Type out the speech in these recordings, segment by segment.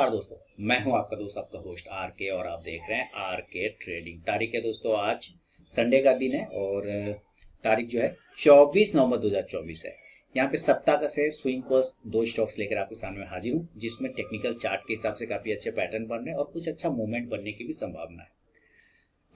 नमस्कार दोस्तों, मैं हूं आपका दोस्त आपका होस्ट आर के और आप देख रहे हैं आर के ट्रेडिंग। तारीख है दोस्तों आज संडे का दिन है और तारीख जो है 24 नवंबर 2024 है। यहाँ पे सप्ताह का से स्विंग कोर्स दो स्टॉक्स लेकर आपके सामने हाजिर हूँ, जिसमें टेक्निकल चार्ट के हिसाब से काफी अच्छे पैटर्न बन रहे हैं और कुछ अच्छा मूवमेंट बनने की भी संभावना है।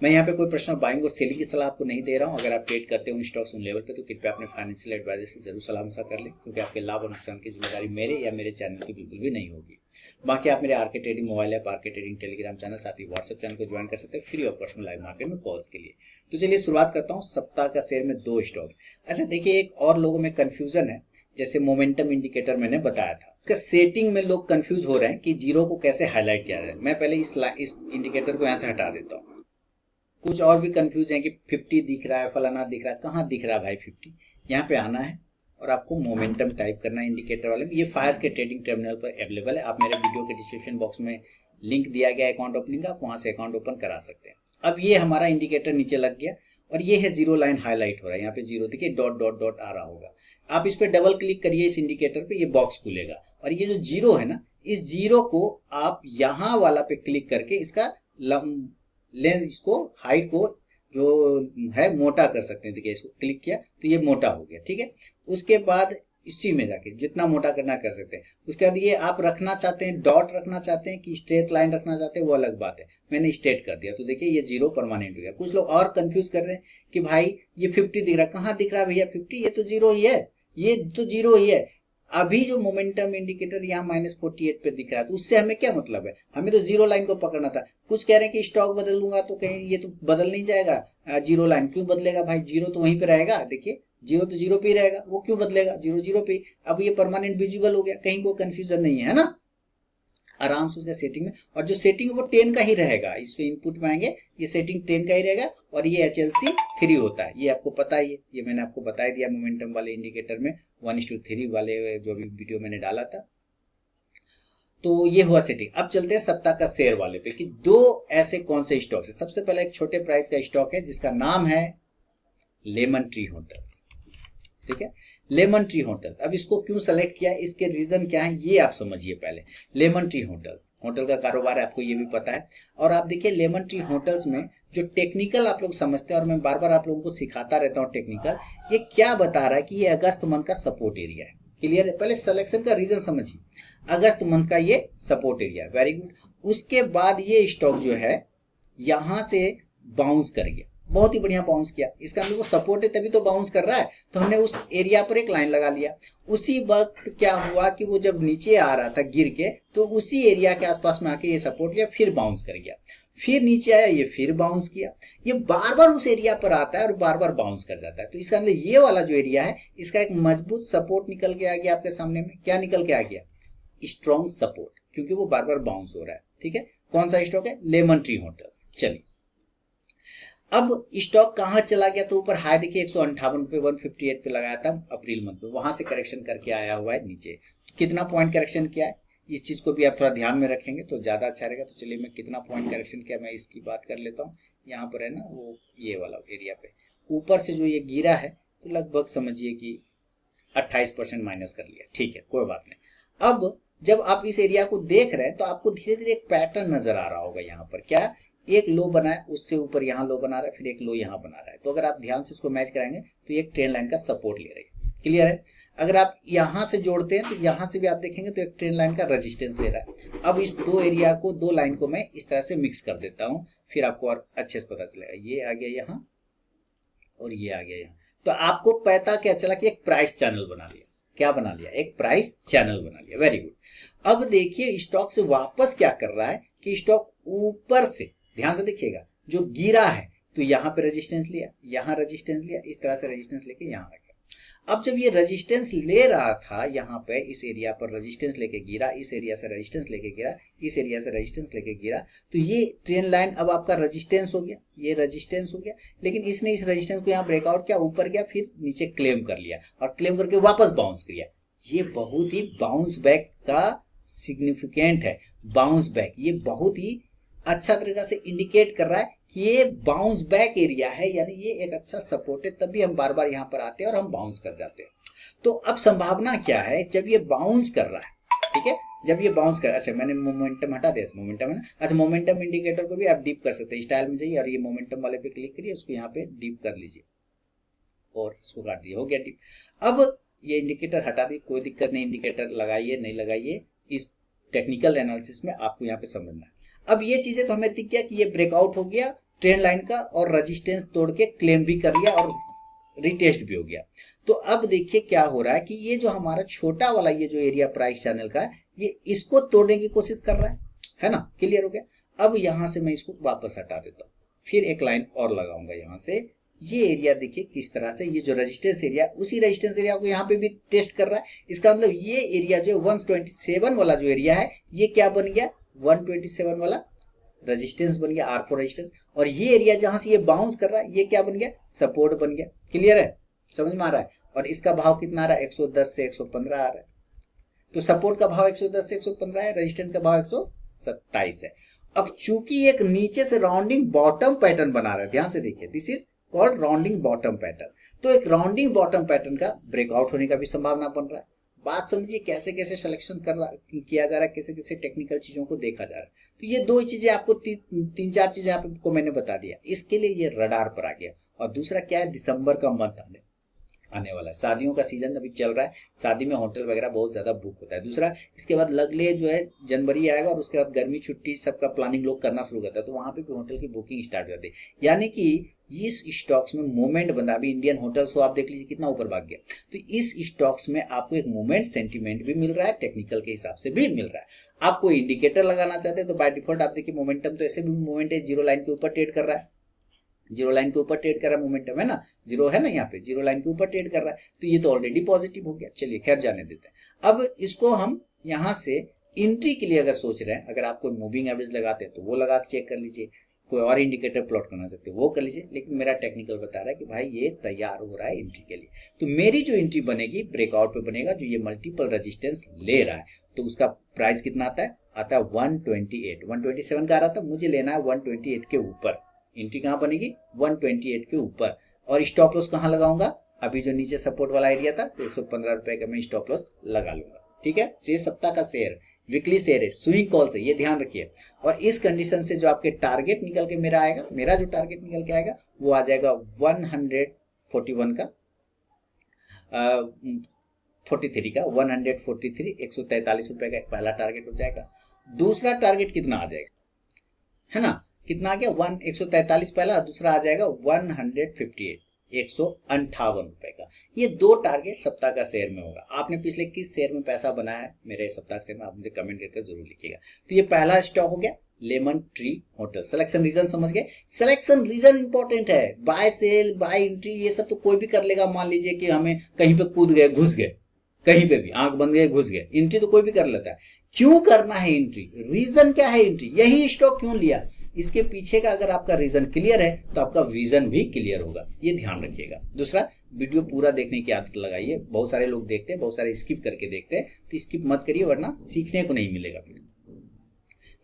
मैं यहाँ पे कोई पर्सनल बाइंग और सेलिंग की सलाह आपको नहीं दे रहा हूँ। अगर आप ट्रेड करते हो उन स्टॉक्स उन लेवल पे तो कृपया अपने फाइनेंशियल एडवाइजर से जरूर सलाह मशवरा कर लें, क्योंकि आपके लाभ और नुकसान की जिम्मेदारी मेरे या मेरे चैनल की बिल्कुल भी नहीं होगी। बाकी आप मेरे आर के ट्रेडिंग मोबाइल ऐप, आर के ट्रेडिंग टेलीग्राम चैनल, साथ ही व्हाट्सएप चैनल को ज्वाइन कर सकते हैं फ्री ऑफ कॉस्ट में लाइव मार्केट में कॉल्स के लिए। तो चलिए शुरुआत करता हूँ सप्ताह का शेयर में दो स्टॉक्स। अच्छा देखिए, एक और लोगों में कंफ्यूजन है, जैसे मोमेंटम इंडिकेटर मैंने बताया था, इसका सेटिंग में लोग कंफ्यूज हो रहे हैं कि जीरो को कैसे हाईलाइट किया जाए। मैं पहले इस इंडिकेटर को यहाँ से हटा देता हूँ। कुछ और भी कंफ्यूज है कि 50 दिख रहा है, फलाना दिख रहा है। कहाँ दिख रहा है भाई 50? यहाँ पे आना है और आपको मोमेंटम टाइप करना है इंडिकेटर वाले में। ये फायर्स के ट्रेडिंग टर्मिनल पर अवेलेबल है। आप मेरे वीडियो के डिस्क्रिप्शन बॉक्स में लिंक दिया गया अकाउंट ओपनिंग का, आप वहां से अकाउंट ओपन करा सकते हैं। अब ये हमारा इंडिकेटर नीचे लग गया और ये है जीरो लाइन हाईलाइट हो रहा है। यहाँ पे जीरो देखिए, डॉट डॉट डॉट आ रहा होगा। आप इस पे डबल क्लिक करिए इस इंडिकेटर पे, ये बॉक्स खुलेगा और ये जो जीरो है ना, इस जीरो को आप यहाँ वाला पे क्लिक करके इसका लेंथ, इसको हाइट को जो है मोटा कर सकते हैं। देखिए इसको क्लिक किया तो ये मोटा हो गया, ठीक है। उसके बाद इसी में जाके जितना मोटा करना कर सकते हैं। उसके बाद ये आप रखना चाहते हैं, डॉट रखना चाहते हैं कि स्ट्रेट लाइन रखना चाहते हैं, वो अलग बात है। मैंने स्ट्रेट कर दिया तो देखिए ये जीरो परमानेंट हो गया। कुछ लोग और कंफ्यूज कर रहे हैं कि भाई ये 50 दिख रहा है। कहाँ दिख रहा है भैया 50? ये तो जीरो ही है, ये तो जीरो ही है। अभी जो मोमेंटम इंडिकेटर यहाँ -48 पे दिख रहा है, तो उससे हमें क्या मतलब है? हमें तो जीरो लाइन को पकड़ना था। कुछ कह रहे हैं कि स्टॉक बदल दूंगा तो कहीं ये तो बदल नहीं जाएगा, जीरो लाइन क्यों बदलेगा भाई? जीरो तो वहीं पे रहेगा। देखिए जीरो तो जीरो पे ही रहेगा, वो क्यों बदलेगा? जीरो जीरो पे ही। अब ये परमानेंट विजिबल हो गया, कहीं कोई कंफ्यूजन नहीं है ना। आराम से उसका सेटिंग में, और जो सेटिंग वो 10 का ही रहेगा। इस पे इनपुट में आएंगे, ये सेटिंग 10 का ही रहेगा और ये HLC 3 होता है, ये आपको पता ही है। ये मैंने आपको बता दिया मोमेंटम वाले इंडिकेटर में 1:3 वाले जो भी वीडियो मैंने डाला था। तो ये हुआ सेटिंग। अब चलते हैं सप्ताह का शेयर वाले पे कि दो ऐसे कौन से स्टॉक है। सबसे पहले एक छोटे प्राइस का स्टॉक है जिसका नाम है लेमन ट्री होटल्स, ठीक है। लेमन ट्री होटल, अब इसको क्यों सेलेक्ट किया, इसके रीजन क्या है ये आप समझिए पहले। लेमन ट्री होटल्स, होटल का कारोबार है, आपको ये भी पता है। और आप देखिए लेमन ट्री होटल्स में जो टेक्निकल आप लोग समझते हैं, और मैं बार बार आप लोगों को सिखाता रहता हूँ टेक्निकल, ये क्या बता रहा है कि ये अगस्त मंथ का सपोर्ट एरिया है। क्लियर है? पहले सिलेक्शन का रीजन समझिए, अगस्त मंथ का ये सपोर्ट एरिया, वेरी गुड। उसके बाद ये स्टॉक जो है यहां से बाउंस कर गया, बहुत ही बढ़िया बाउंस किया। इसका मतलब वो सपोर्ट है तभी तो बाउंस कर रहा है, तो हमने उस एरिया पर एक लाइन लगा लिया। उसी वक्त क्या हुआ कि वो जब नीचे आ रहा था गिर के, तो उसी एरिया के आसपास में आके ये सपोर्ट लिया, फिर बाउंस कर गया, फिर नीचे आया, ये फिर बाउंस किया। ये बार बार उस एरिया पर आता है और बार बार बाउंस कर जाता है। तो इसका मतलब ये वाला जो एरिया है, इसका एक मजबूत सपोर्ट निकल के आ गया आपके सामने में। क्या निकल के आ गया? स्ट्रॉन्ग सपोर्ट, क्योंकि वो बार बार बाउंस हो रहा है, ठीक है। कौन सा स्टॉक है? Lemon tree hotels. चलिए अब स्टॉक कहां चला गया, तो ऊपर हाई देखिए 158 पे 158 पे लगाया था अप्रैल मंथ में, वहां से करेक्शन करके आया हुआ है नीचे। कितना पॉइंट करेक्शन किया है, इस चीज को भी आप थोड़ा ध्यान में रखेंगे तो ज्यादा अच्छा रहेगा। तो चलिए मैं कितना पॉइंट करेक्शन किया मैं इसकी बात कर लेता हूँ। यहाँ पर है ना वो ये वाला एरिया पे ऊपर से जो ये गिरा है, तो लगभग समझिए कि 28% माइनस कर लिया, ठीक है, कोई बात नहीं। अब जब आप इस एरिया को देख रहे हैं तो आपको धीरे धीरे एक पैटर्न नजर आ रहा होगा। यहाँ पर क्या, एक लो बनाया, उससे ऊपर यहाँ लो बना रहा है, फिर एक लो यहाँ बना रहा है। तो अगर आप ध्यान से इसको मैच कराएंगे तो ये एक ट्रेंड लाइन का सपोर्ट ले रही है। क्लियर है? अगर आप यहाँ से जोड़ते हैं तो यहाँ से भी आप देखेंगे तो एक ट्रेंड लाइन का रेजिस्टेंस ले रहा है। अब इस दो एरिया को, दो लाइन को मैं इस तरह से मिक्स कर देता हूँ, फिर आपको और अच्छे से पता चलेगा। ये आ गया यहाँ और ये आ गया यहाँ, तो आपको पता क्या चला कि एक प्राइस चैनल बना लिया। क्या बना लिया? एक प्राइस चैनल बना लिया, वेरी गुड। अब देखिए स्टॉक से वापस क्या कर रहा है कि स्टॉक ऊपर से, ध्यान से देखिएगा, जो गिरा है तो यहाँ पे रेजिस्टेंस लिया, यहाँ रेजिस्टेंस लिया, इस तरह से रेजिस्टेंस लेके यहाँ आ गया। अब जब ये रेजिस्टेंस ले रहा था यहाँ पे, इस एरिया पर रेजिस्टेंस लेके गिरा, इस एरिया से रेजिस्टेंस लेके गिरा, इस एरिया से रेजिस्टेंस लेके गिरा, तो ये ट्रेंड लाइन अब आपका रेजिस्टेंस हो गया, ये रेजिस्टेंस हो गया। लेकिन इसने इस रेजिस्टेंस को यहाँ ब्रेकआउट किया, ऊपर गया, फिर नीचे क्लेम कर लिया और क्लेम करके वापस बाउंस किया। ये बहुत ही बाउंस बैक का सिग्निफिकेंट है। बाउंस बैक ये बहुत ही अच्छा तरीका से इंडिकेट कर रहा है कि ये बाउंस बैक एरिया है, यानी ये एक अच्छा सपोर्ट है, तभी हम बार बार यहाँ पर आते हैं और हम बाउंस कर जाते हैं। तो अब संभावना क्या है, जब ये बाउंस कर रहा है, ठीक है, जब ये बाउंस कर, अच्छा मैंने मोमेंटम हटा दिया, मोमेंटम है ना, अच्छा मोमेंटम इंडिकेटर को भी आप डीप कर सकते हैं, स्टाइल में जाइए और ये मोमेंटम वाले पे क्लिक करिए, उसको यहाँ पे डीप कर लीजिए और इसको काट दिया, हो गया डीप। अब ये इंडिकेटर हटा दी, कोई दिक्कत नहीं, इंडिकेटर लगाइए नहीं लगाइए, इस टेक्निकल एनालिसिस में आपको यहाँ पे समझना है। अब ये चीजें तो हमें दिख गया कि ये ब्रेकआउट हो गया ट्रेंड लाइन का और रेजिस्टेंस तोड़ के क्लेम भी कर लिया और रिटेस्ट भी हो गया। तो अब देखिए क्या हो रहा है कि ये जो हमारा छोटा वाला ये जो एरिया प्राइस चैनल का है, ये इसको तोड़ने की कोशिश कर रहा है ना, क्लियर हो गया। अब यहां से मैं इसको वापस हटा देता हूं, फिर एक लाइन और लगाऊंगा यहां से। ये एरिया देखिए किस तरह से, ये जो रेजिस्टेंस एरिया उसी रेजिस्टेंस एरिया को यहाँ पे भी टेस्ट कर रहा है। इसका मतलब ये एरिया जो 127 वाला जो एरिया है, ये क्या बन गया, 127 वाला रेजिस्टेंस बन गया, R4 रेजिस्टेंस। और ये एरिया जहां से ये बाउंस कर रहा है, ये क्या बन गया, सपोर्ट बन गया। क्लियर है, समझ में आ रहा है। और इसका भाव कितना आ रहा है, 110 से 115 आ रहा है। तो सपोर्ट का भाव 110 से 115 है, रेजिस्टेंस का भाव 127 है। अब चूंकि एक नीचे से राउंडिंग बॉटम पैटर्न बना रहा है, ध्यान से देखिए, this is called rounding bottom pattern. तो एक राउंडिंग बॉटम पैटर्न का ब्रेकआउट होने का भी संभावना बन रहा है। बात समझिए कैसे कैसे सिलेक्शन किया जा रहा है, कैसे कैसे टेक्निकल चीजों को देखा जा रहा है। तो ये दो चीजें आपको तीन चार चीजें आपको मैंने बता दिया, इसके लिए ये रडार पर आ गया। और दूसरा क्या है, दिसंबर का मंथ आने वाला है, शादियों का सीजन अभी चल रहा है, शादी में होटल वगैरह बहुत ज्यादा बुक होता है। दूसरा इसके बाद लगले जो है जनवरी आएगा और उसके बाद गर्मी छुट्टी सबका प्लानिंग लोग करना शुरू करता है, तो वहां पे भी होटल की बुकिंग स्टार्ट हो जाती है। यानी कि इस स्टॉक्स में मूवमेंट बंदा, अभी इंडियन होटल्स को आप देख लीजिए कितना ऊपर भाग गया। तो इस स्टॉक्स में आपको एक मूवमेंट सेंटीमेंट भी मिल रहा है, टेक्निकल के हिसाब से भी मिल रहा है। आप कोई इंडिकेटर लगाना चाहते हैं तो बाय डिफॉल्ट आप देखिए मोमेंटम तो ऐसे भी मूवमेंट है, जीरो लाइन के ऊपर ट्रेड कर रहा है, जीरो लाइन के ऊपर ट्रेड कर रहा है, मोमेंटम है ना, जीरो है ना यहाँ पे, जीरो लाइन के ऊपर ट्रेड कर रहा है, तो ये तो ऑलरेडी पॉजिटिव हो गया। चलिए खैर जाने देते हैं। अब इसको हम यहाँ से एंट्री के लिए अगर सोच रहे हैं, अगर आप कोई मूविंग एवरेज लगाते हैं तो वो लगा के चेक कर लीजिए, कोई और इंडिकेटर प्लॉट करना चाहते हैं वो कर लीजिए। लेकिन मेरा टेक्निकल बता रहा है कि भाई ये तैयार हो रहा है एंट्री के लिए। तो मेरी जो एंट्री बनेगी ब्रेकआउट पे बनेगा, जो ये मल्टीपल रेजिस्टेंस ले रहा है, तो उसका प्राइस कितना आता है, 128, 127 का आ रहा था, मुझे लेना है 128 के ऊपर। एंट्री कहाँ बनेगी, 128 के ऊपर। और स्टॉप लॉस कहाँ लगाऊंगा, अभी जो नीचे सपोर्ट वाला एरिया था, तो 115 रुपए का मैं स्टॉप लॉस लगा लूंगा। ठीक है, ये सप्ताह का शेयर, वीकली शेयर है, स्विंग कॉल से, ये ध्यान रखिए। और इस कंडीशन से जो आपके टारगेट निकल के मेरा आएगा, मेरा जो टारगेट निकल के आएगा वो आ जाएगा 141 का 43 का 143, 143 रुपए का एक पहला टारगेट हो जाएगा। दूसरा टारगेट कितना आ जाएगा, है ना, कितना आ गया, 143 पहला, दूसरा आ जाएगा 158, 158 रुपए का। ये दो टारगेट सप्ताह का शेयर में होगा। आपने पिछले किस शेयर में पैसा बनाया है मेरे सप्ताह शेयर में, आप मुझे कमेंट करके जरूर लिखिएगा। तो ये पहला स्टॉक हो गया, lemon tree hotel. Selection reason समझ गए, सिलेक्शन रीजन इंपॉर्टेंट है। बाय सेल, बाय एंट्री, ये सब तो कोई भी कर लेगा। मान लीजिए कि हमें कहीं पे कूद गए, घुस गए, कहीं पे भी आंख बंद गए, घुस गए, एंट्री तो कोई भी कर लेता है। क्यों करना है एंट्री, रीजन क्या है एंट्री, यही स्टॉक क्यों लिया, इसके पीछे का अगर आपका रीजन क्लियर है तो आपका विजन भी क्लियर होगा, ये ध्यान रखिएगा। दूसरा, वीडियो पूरा देखने की आदत लगाइए। बहुत सारे लोग देखते हैं, बहुत सारे स्किप करके देखते हैं, तो स्किप मत करिए वरना सीखने को नहीं मिलेगा। फिर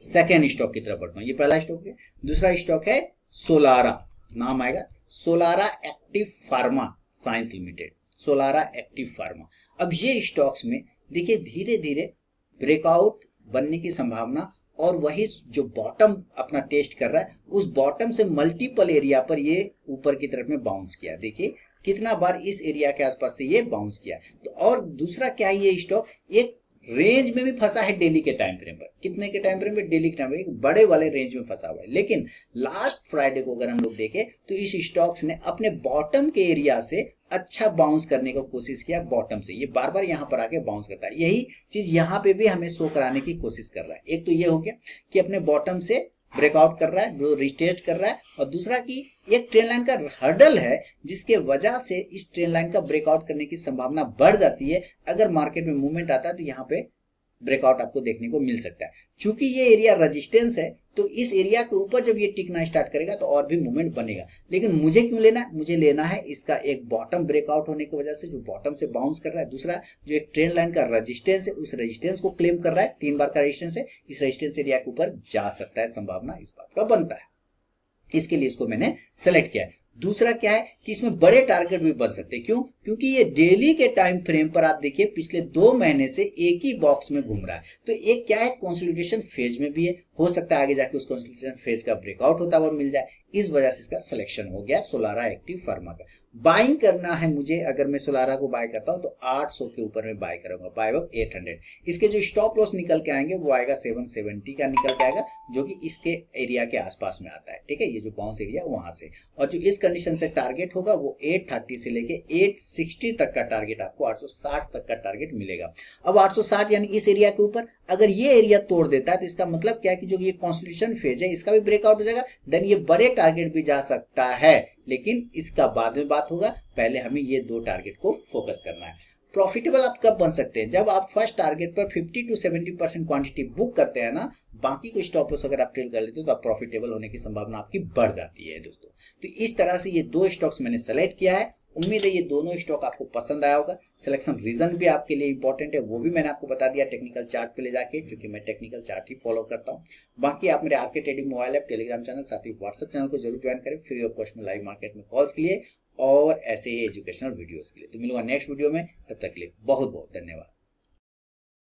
सेकेंड स्टॉक की तरफ बढ़ता हूं। ये पहला स्टॉक है। दूसरा स्टॉक है सोलारा, नाम आएगा Solara active pharma science limited, Solara active pharma. अब ये स्टॉक्स में देखिए धीरे धीरे ब्रेकआउट बनने की संभावना, और वही जो बॉटम अपना टेस्ट कर रहा है, उस बॉटम से मल्टीपल एरिया पर ये ऊपर की तरफ में बाउंस किया। देखिए कितना बार इस एरिया के आसपास से ये बाउंस किया। तो और दूसरा क्या है, ये स्टॉक एक रेंज में भी फंसा है डेली के टाइम फ्रेम पर। कितने के टाइम फ्रेम पर, डेली के टाइम फ्रेम, एक बड़े वाले रेंज में फंसा हुआ है। लेकिन लास्ट फ्राइडे को अगर हम लोग देखें तो इस स्टॉक्स ने अपने बॉटम के एरिया से अच्छा बाउंस करने की कोशिश किया। बॉटम से ये बार बार यहाँ पर आके बाउंस करता है। यही चीज यहाँ पे भी हमें शो कराने की कोशिश कर रहा है। एक तो ये हो गया कि अपने बॉटम से ब्रेकआउट कर रहा है, जो रिटेस्ट कर रहा है, और दूसरा कि एक ट्रेंड लाइन का हर्डल है जिसके वजह से इस ट्रेंड लाइन का ब्रेकआउट करने की संभावना बढ़ जाती है। अगर मार्केट में मूवमेंट आता है तो यहाँ पे ब्रेकआउट आपको देखने को मिल सकता है। चूंकि ये एरिया रेजिस्टेंस है, तो इस एरिया के ऊपर जब ये टिकना स्टार्ट करेगा तो और भी मूवमेंट बनेगा। लेकिन मुझे क्यों लेना है, मुझे लेना है इसका एक बॉटम ब्रेकआउट होने की वजह से, जो बॉटम से बाउंस कर रहा है। दूसरा, जो एक ट्रेंड लाइन का रेजिस्टेंस है, उस रेजिस्टेंस को क्लेम कर रहा है, 3 बार का रेजिस्टेंस है, इस रेजिस्टेंस एरिया के ऊपर जा सकता है, संभावना इस बात का बनता है। इसके लिए इसको मैंने सेलेक्ट किया है। दूसरा क्या है कि इसमें बड़े टारगेट भी बन सकते हैं। क्यों? क्योंकि ये डेली के टाइम फ्रेम पर आप देखिए पिछले 2 महीने से एक ही बॉक्स में घूम रहा है। तो एक क्या है, कंसोलिडेशन फेज में भी है, हो सकता है आगे जाके उस कंसोलिडेशन फेज का ब्रेकआउट होता हुआ मिल जाए। इस वजह से इसका सिलेक्शन हो गया सोलारा एक्टिव फार्मा का। बाइंग करना है मुझे, अगर मैं सोलारा को बाय करता हूं तो 800 के ऊपर में बाय करूंगा, बाय अब 800। इसके जो स्टॉप लॉस निकल के आएंगे वो आएगा 770 का निकल के आएगा, जो कि इसके एरिया के आसपास में आता है। ठीक है, ये जो बाउंस एरिया वहां से, और जो इस कंडीशन से टारगेट होगा वो 830 से लेके 860 तक का टारगेट, आपको 860 तक का टारगेट मिलेगा। अब 860 यानी इस एरिया के ऊपर अगर ये एरिया तोड़ देता है तो इसका मतलब क्या है कि जो ये कंसोलिडेशन फेज है इसका भी ब्रेकआउट हो जाएगा, देन ये बड़े टारगेट भी जा सकता है, लेकिन इसका बाद में बात होगा। पहले हमें ये 2 टारगेट को फोकस करना है। प्रॉफिटेबल आप कब बन सकते हैं? जब आप फर्स्ट टारगेट पर 50 to 70% क्वांटिटी बुक करते हैं ना, बाकी को स्टॉप लॉस अगर आप ट्रेड कर लेते हो तो आप प्रॉफिटेबल होने की संभावना आपकी बढ़ जाती है दोस्तों। तो इस तरह से ये 2 स्टॉक्स मैंने सेलेक्ट किया है। उम्मीद है ये दोनों स्टॉक आपको पसंद आया होगा। सिलेक्शन रीजन भी आपके लिए इंपॉर्टेंट है, वो भी मैंने आपको बता दिया टेक्निकल चार्ट पे ले जाके, क्योंकि मैं टेक्निकल चार्ट ही फॉलो करता हूँ। बाकी आप मेरे RK trading mobile app, Telegram channel, साथ ही व्हाट्सएप चैनल को जरूर ज्वाइन करें फ्री ऑफ कॉस्ट में लाइव मार्केट में कॉल्स के लिए और ऐसे ही एजुकेशनल वीडियोस के लिए। तो मिलूंगा नेक्स्ट वीडियो में, तब तक के लिए बहुत बहुत धन्यवाद।